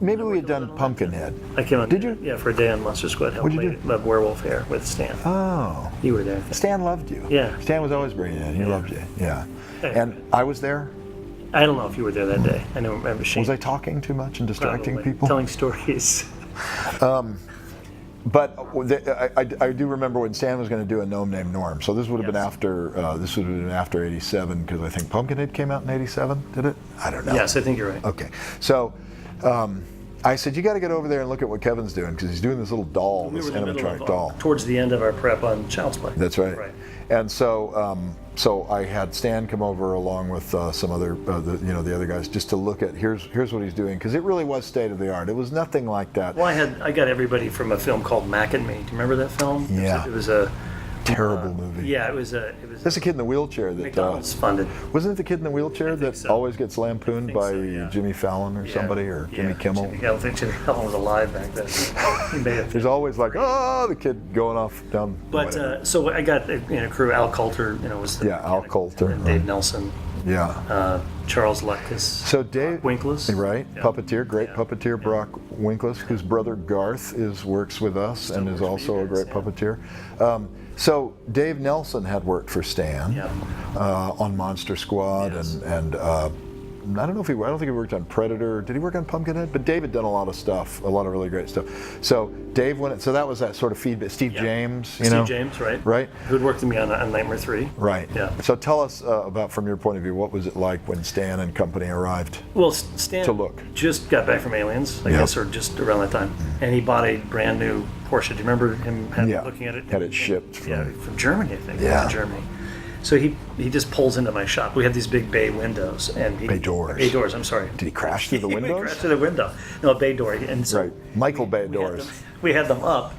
maybe we had done Pumpkinhead. I came on. Did you? Yeah, for a day on Monster Squad. What'd you do? Werewolf Hair with Stan. Oh. You were there. I think. Stan loved you. Yeah. Stan was always bringing you in. He loved you. Yeah. And I was there. I don't know if you were there that day. I don't remember. Was I talking too much and distracting Probably. people? Telling stories. But I do remember when Stan was going to do a gnome named Norm. So this would have been after '87 because I think Pumpkinhead came out in '87. Did it? I don't know. Yes, I think you're right. Okay. So I said you got to get over there and look at what Kevin's doing because he's doing this little doll, this animatronic doll. Towards the end of our prep on Child's Play. That's right. And so so I had Stan come over along with some other the other guys just to look at here's what he's doing because it really was state of the art. It was nothing like that. Well, I got everybody from a film called Mac and Me. Do you remember that film? Yeah. It was a terrible movie. Yeah, it was. There's a kid in the wheelchair that McDonald's funded. Wasn't it the kid in the wheelchair that so. always gets lampooned by Jimmy Fallon or somebody or Jimmy Kimmel? I don't think Jimmy Fallon was alive back then. He may have. There's always like the kid going off down. But so I got crew. Al Coulter, was the Al Coulter, and Dave Nelson. Yeah. Charles Lucas. So Dave Winkles. Right. Yeah. Puppeteer, great puppeteer, Brock Winkles, whose brother Garth works with us and is also a great puppeteer. So Dave Nelson had worked for Stan on Monster Squad and I don't think he worked on Predator. Did he work on Pumpkinhead? But Dave had done a lot of stuff, a lot of really great stuff. So Dave went. So that was that sort of feedback. Steve James, Steve James, right? Right. Who'd worked with me on Nightmare 3. Right. Yeah. So tell us about, from your point of view, what was it like when Stan and company arrived? Well, Stan just got back from Aliens, I guess, or just around that time, and he bought a brand new Porsche. Do you remember him looking at it? Had it shipped from Germany, I think. Yeah. From Germany. So he just pulls into my shop. We have these big bay windows and bay doors. Bay doors. I'm sorry. Did he crash through the windows? He crashed through the window. No, a bay door. And so Michael Bay doors. We had them up,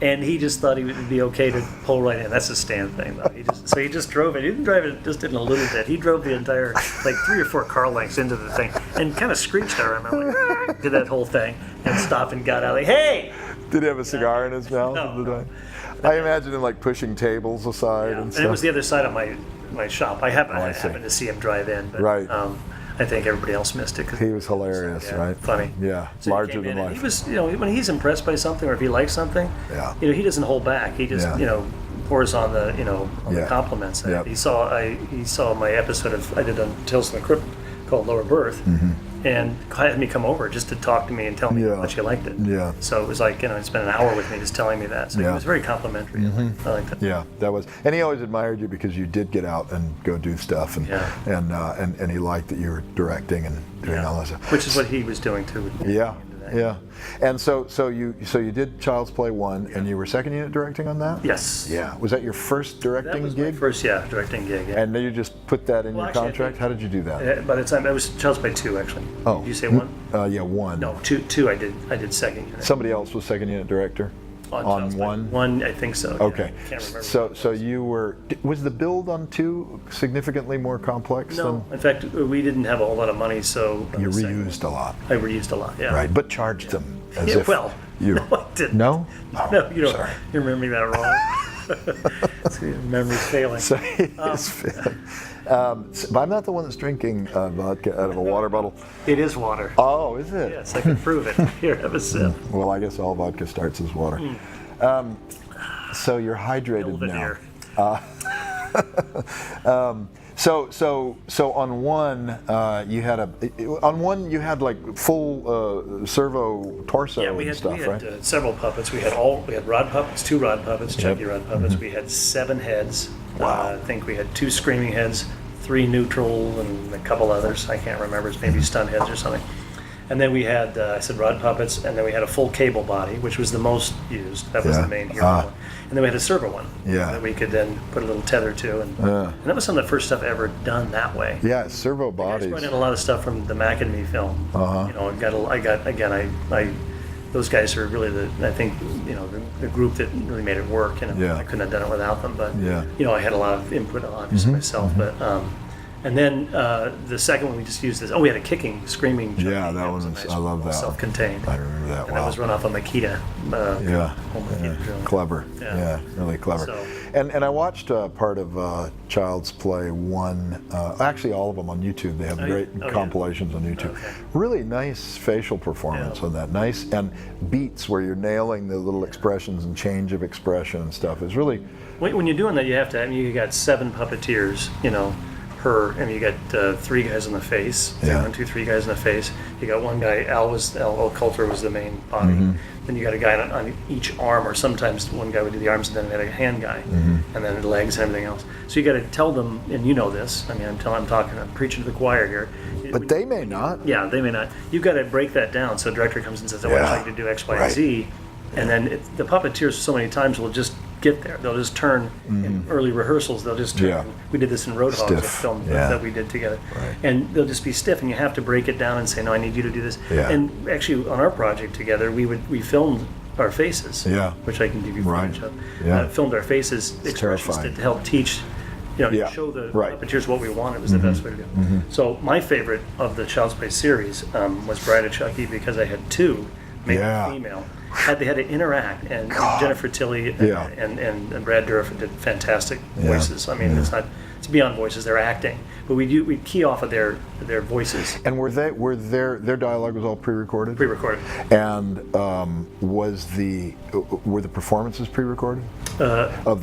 and he just thought it would be okay to pull right in. That's a Stan thing, though. He just drove it. He didn't drive it just in a little bit. He drove the entire 3 or 4 car lengths into the thing and kind of screeched at him. I'm like, did that whole thing and stopped and got out. Like, hey! Did he have a cigar in his mouth? No. I imagine him pushing tables aside and stuff. And it was the other side of my shop. I happened to see him drive in. But, I think everybody else missed it. 'Cause He was hilarious, yeah, right? Funny. Yeah, So he larger came than in and life. He was, when he's impressed by something or if he likes something, Yeah. he doesn't hold back. He just, Yeah. pours on the, on Yeah. the compliments. Yep. He saw my episode I did on Tales from the Crypt called Lower Birth, and had me come over just to talk to me and tell me Yeah. how much he liked it. Yeah. So it was like, he spent an hour with me just telling me that. So Yeah. he was very complimentary. I like that. Yeah, that was, and he always admired you because you did get out and go do stuff, and Yeah. and he liked that you were directing and doing all that stuff. Which is what he was doing too. with me. Yeah, yeah. And so you did Child's Play 1, and you were second unit directing on that? Yes. Yeah. Was that your first directing That was gig? my first, directing gig. Yeah. And then you just put that in Well, your actually, I contract? think- How did you do that? By the time, it was Child's Play 2 actually. Oh. Did you say 1? Yeah, 1. No, 2 I did second unit. Somebody else was second unit director? On On Child's Play 1? 1, I think so. yeah. Okay. I can't remember. So you were, was the build on 2 significantly more complex No, in fact, we didn't have a whole lot of money, so. than? You reused a lot. I reused a lot, yeah. Right, but charged them as Yeah, if well, you. no, I didn't. No? Oh, No, you don't. Sorry. You're remembering that wrong. See, memory's failing. So but I'm not the one that's drinking vodka out of a water bottle. It is water. Oh, is it? Yes, I can prove it. Here, have a sip. Well, I guess all vodka starts as water. So you're hydrated now. Belvedere. So on 1, you had like full servo torso Yeah, we and had, stuff, right? Several puppets. We had rod puppets, 2 rod puppets, chunky rod puppets. We had 7 heads. Wow. I think we had 2 screaming heads, 3 neutral, and a couple others. I can't remember. It's maybe stunt heads or something. And then we had, I said rod puppets, and then we had a full cable body, which was the most used. That was Yeah. the main hero one. And then we had a servo one that we could then put a little tether to. And that was some of the first stuff ever done that way. Yeah, servo I bodies. brought in a lot of stuff from the Mac and Me film. Those guys are really I think, the group that really made it work. Yeah. I couldn't have done it without them, but Yeah. I had a lot of input, obviously myself. But and then the second one we just used this. Oh, we had a kicking, screaming. Yeah, that was one a was, nice I love that. Self-contained. I remember that. And Wow. that was run off a Makita. Home Makita drilling. Clever. Yeah. Yeah, really clever. So- And I watched part of Child's Play 1, actually all of them on YouTube. They have great yeah. compilations on YouTube. Okay. Really nice facial performance Yeah. on that. Nice, and beats where you're nailing the little expressions and change of expression and stuff. It's really, When you're doing that, you have to. You got 7 puppeteers, and you got 3 guys in the face. Yeah. 1, 2, 3 guys in the face. You got one guy. Al Coulter was the main body. Then you got a guy on each arm, or sometimes one guy would do the arms, and then they had a hand guy, and then the legs and everything else. So you got to tell them, and you know this. I mean, I'm preaching to the choir here. but they may not. Yeah, they may not. You've got to break that down. So a director comes and says, "I would Yeah. like you to do X, Y, Right. and Z," and then the puppeteers so many times will just get there. They'll just turn in early rehearsals. They'll just turn. Yeah. We did this in Roadhogs, a Stiff. film Yeah. that we did together, Right. and they'll just be stiff. And you have to break it down and say, "No, I need you to do this." Yeah. And actually, on our project together, we filmed our faces, Yeah. which I can give you Right. footage of. Yeah. Filmed our faces, expressions terrifying. to help teach. Yeah. Show the Right. puppeteers what we wanted was the best way to do it. So my favorite of the Child's Play series was Bride of Chucky, because I had 2, male Yeah. and female. They had to interact, and Jennifer Tilly Yeah. and Brad Dourif did fantastic Yeah. voices. I mean, it's beyond voices; they're acting. But we key off of their voices, And were their dialogue was all pre-recorded? pre-recorded. And were the performances pre-recorded of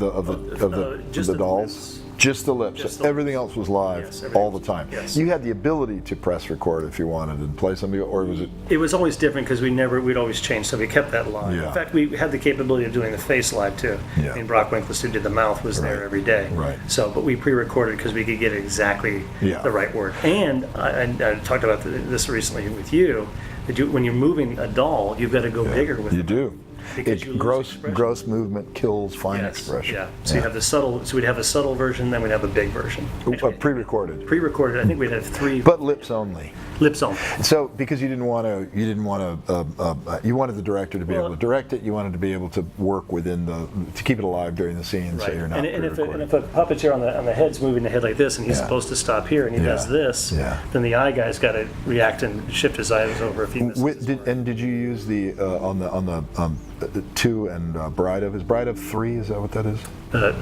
Just the the dolls? lips. Just the lips. Just the Everything lips. else was live Yes, everything all the was- time. yes. You had the ability to press record if you wanted and play something, or was it? It was always different because we'd always change, so we kept that live. Yeah. In fact, we had the capability of doing the face live too. Yeah. I mean, Brock Winkless, who did the mouth, was there Right. every day. Right. So, but we pre-recorded because we could get exactly Yeah. the right word. And I talked about this recently with you, that when you're moving a doll, you've got to go bigger with You it. do. Because you lose Gross expression. movement kills fine Yes, expression. Yeah. So you have the subtle. So we'd have a subtle version, then we'd have a big version. Pre-recorded, Pre-recorded. I think we'd have 3 but lips only. lips on. So, because you wanted the director to be able to direct it, you wanted to be able to work to keep it alive during the scene, so Right. you're not And if pre-recording. a puppeteer on the head's moving the head like this, and he's Yeah. supposed to stop here, and he does this, Yeah. then the eye guy's got to react and shift his eyes over if he misses. Did you use the on the 2 and Bride of 3. Is that what that is?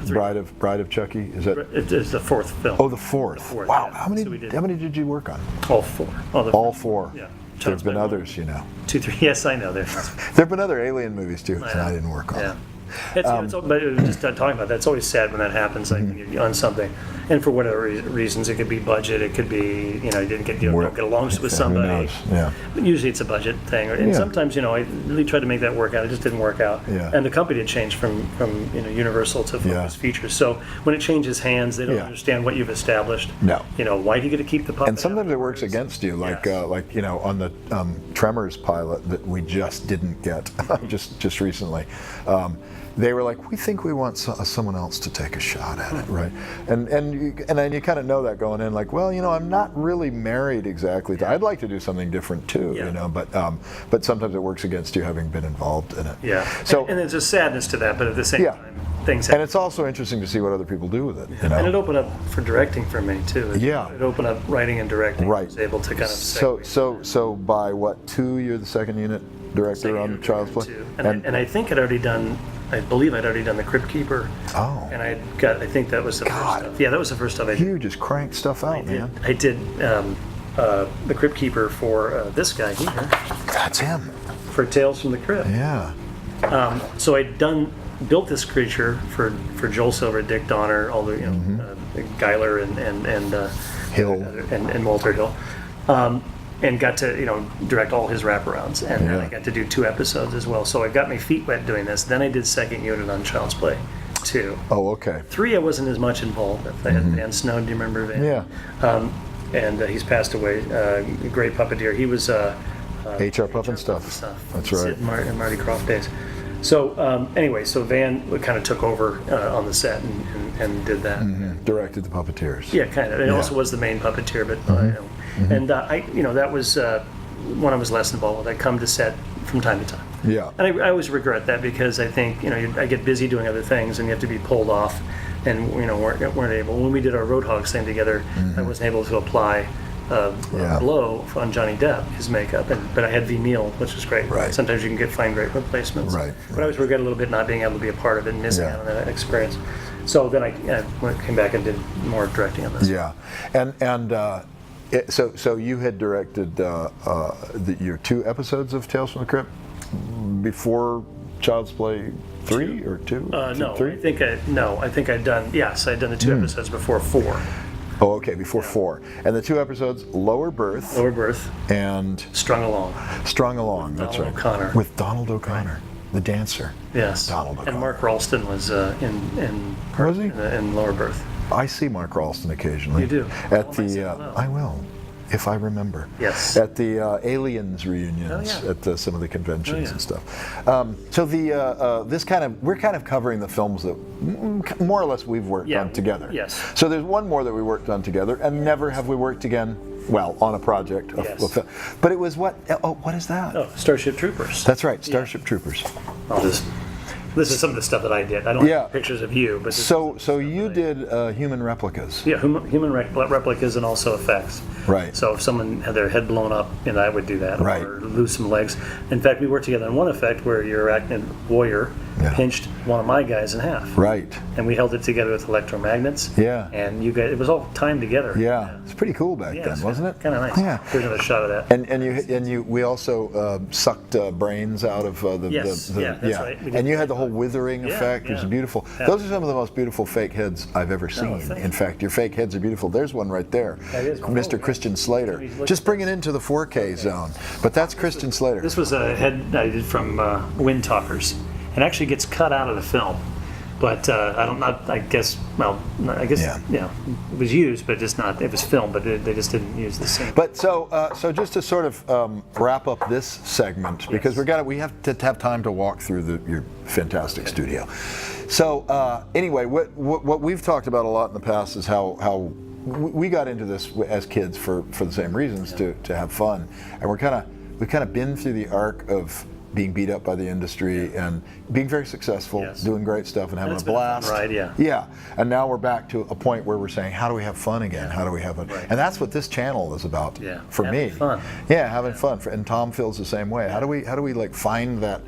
3. Bride of Chucky. Is that? It's the 4th film. Oh, the fourth. Wow. Yeah. How many? So How many did you work on? All 4. All 4. Yeah. There's been others, you know. 2, 3. Yes, I know. There've been other Alien movies too, and I didn't work on. Yeah. But just talking about that, it's always sad when that happens, like you're on something, and for whatever reasons, it could be budget, it could be you don't get along with somebody. Who knows? Yeah. But usually it's a budget thing, and sometimes I really tried to make that work out. It just didn't work out. Yeah. And the company had changed from Universal to Focus Features, so when it changes hands, they don't understand what you've established. No. Why do you get to keep the puppet? And sometimes it works against you, like on the Tremors pilot that we just didn't get just recently. They were like, we think we want someone else to take a shot at it, right? And you kind of know that going in, like, well, I'm not really married exactly. I'd like to do something different too, but sometimes it works against you having been involved in it. Yeah. So and there's a sadness to that, but at the same time, things happen. And it's also interesting to see what other people do with it. And it opened up for directing for me too. It opened up writing and directing. Right. I was able to kind of So by what, 2 you're the second unit director on Child's Play? And I think I believe I'd already done The Crypt Keeper. Oh. And I think that was the first stuff. Yeah, that was the first stuff I did. You just cranked stuff out, man. I did The Crypt Keeper for this guy here. That's him. For Tales from the Crypt. Yeah. So I'd built this creature for Joel Silver, Dick Donner, all the Yagher and Hill and Walter Hill. And got to direct all his wraparounds, and then I got to do 2 episodes as well. So I got my feet wet doing this. Then I did second unit on Child's Play 2. Oh, okay. 3 I wasn't as much involved. I had Van Snow. Do you remember Van? Yeah. And he's passed away. Great puppeteer. He was HR Puffin stuff. That's right. In Marty Krofft days. So anyway, so Van kind of took over on the set and did that. Directed the puppeteers. Yeah, kind of. It also was the main puppeteer, but and that was when I was less involved. I come to set from time to time. Yeah. And I always regret that because I think I get busy doing other things and you have to be pulled off, and weren't able. When we did our Roadhogs thing together, I wasn't able to apply blow on Johnny Depp, his makeup, but I had V. Neal, which was great. Right. Sometimes you can find great replacements. Right. But I always regret a little bit not being able to be a part of it and missing out on that experience. So then I came back and did more directing on this. Yeah, so you had directed your 2 episodes of Tales from the Crypt before Child's Play 3 or 2? No, 3? I think I'd done the 2 episodes before 4. Oh, okay, before 4. And the 2 episodes, Lower Berth. And Strung Along. That's right. O'Connor. With Donald O'Connor, the dancer. Yes. Donald O'Connor. And Mark Ralston was Was he? in Lower Berth. I see Mark Ralston occasionally. You do? I will, if I remember. Yes. At the Aliens reunions, at some of the conventions and stuff. So we're kind of covering the films that more or less we've worked on together. Yes. So there's one more that we worked on together, and never have we worked again. Well, on a project. But it was what? Oh, what is that? Oh, Starship Troopers. That's right, Starship Troopers. This is some of the stuff that I did. I don't have pictures of you, but so you did human replicas. Yeah, human replicas and also effects. Right. So if someone had their head blown up, I would do that, right. Or lose some legs. In fact, we worked together on one effect where your arachnid warrior pinched one of my guys in half. Right. And we held it together with electromagnets. Yeah. And you guys, it was all timed together. Yeah. It's pretty cool back then, wasn't it? Kind of nice. Yeah. Here's another shot of that. We also sucked brains out of the. Yes. That's right. And you had the whole withering effect. It was beautiful. Yeah. Those are some of the most beautiful fake heads I've ever seen. In fact, your fake heads are beautiful. There's one right there. That is one. Mr. Christian Slater. Just bring it into the 4K zone. But that's Christian Slater. This was a head I did from Wind Talkers. It actually gets cut out of the film, but I guess it was used, but just not. It was filmed, but they just didn't use the scene. But so just to sort of wrap up this segment, because we have to have time to walk through your fantastic studio. So anyway, what we've talked about a lot in the past is how we got into this as kids for the same reasons, to have fun, and we've kind of been through the arc of being beat up by the industry and being very successful, Yes. doing great stuff and having It's a been a fun blast. ride, yeah. Yeah, and now we're back to a point where we're saying, how do we have fun again? How do we have it? Right. And that's what this channel is about for Having me. fun. Yeah, having fun. And Tom feels the same way. How do we like find that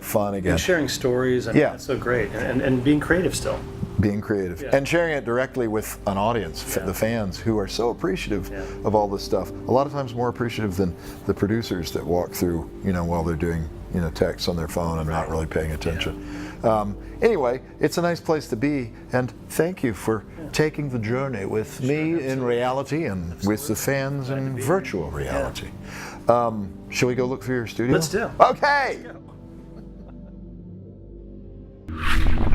fun again? And sharing stories, I mean, Yeah. that's so great. And being creative still. Being creative and sharing it directly with an audience, the fans who are so appreciative of all this stuff. A lot of times more appreciative than the producers that walk through, while they're doing, texts on their phone and not really paying attention. Anyway, it's a nice place to be, and thank you for taking the journey with me in reality and with the fans in virtual reality. Shall we go look through your studio? Let's do. Okay. Let's go.